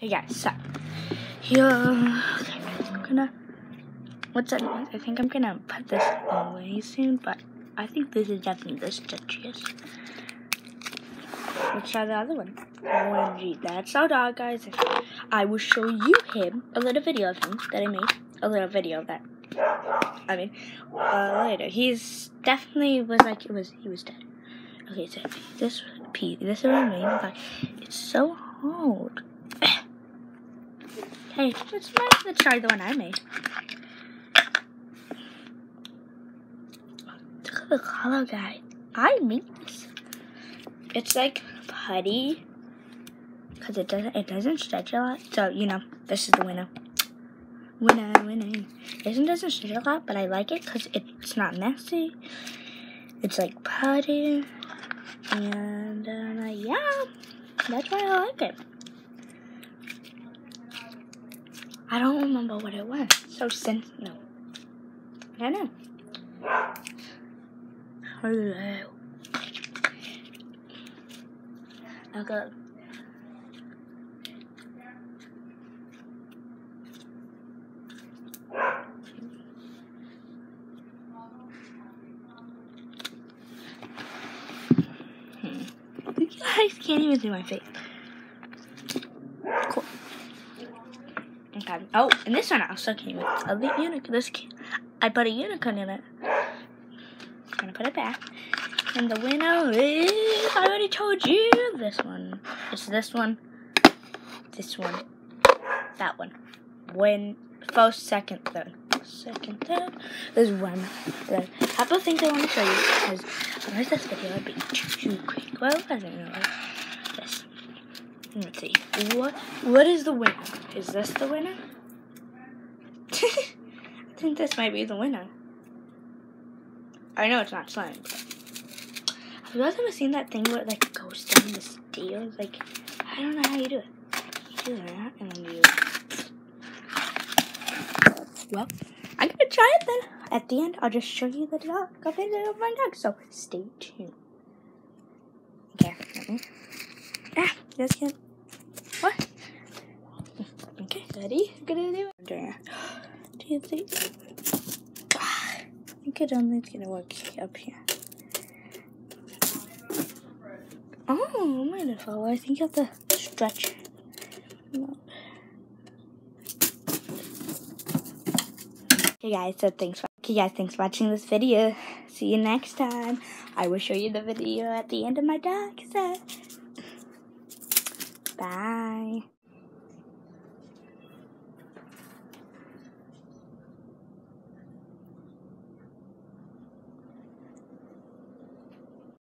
Hey guys, so here, okay, I think I'm gonna put this away soon, but I think this is definitely the stretchiest. Let's try the other one. OMG, that's our dog, guys. I will show you him, a little video of him that I made, a little video of that. Later. He's definitely he was dead. Okay, so this is what I made. Like, it's so hard. Hey, let's try the one I made. Look at the color, guys. I made this. It's like putty, because it doesn't stretch a lot. So this is the winner. Winner. It doesn't stretch a lot, but I like it because it's not messy. It's like putty, and yeah, that's why I like it. I don't remember what it was. So no. I don't know. Hello. Okay. You guys can't even see my face. Cool. Okay. Oh, and this one also came with a unicorn. I put a unicorn in it. I'm gonna put it back. And the winner is, I already told you, this one. It's this one, that one. First, second, third. There's one. A couple of things I want to show you because otherwise this video would be too quick. Well, I don't know. This. Let's see. What is the winner? Is this the winner? I think this might be the winner. I know it's not slime. Have you guys ever seen that thing where it like goes down the stairs? Like, I don't know how you do it. You do that and then you. Well, I'm gonna try it then. At the end, I'll just show you the dog. A video of my dog. So stay tuned. Okay. Just kidding. What? Okay, ready? I'm gonna do it. Do you think? I think it only is gonna work up here. Oh, wonderful. I think you have to stretch. Okay guys, thanks for watching this video. See you next time. I will show you the video at the end of my dog set. Bye.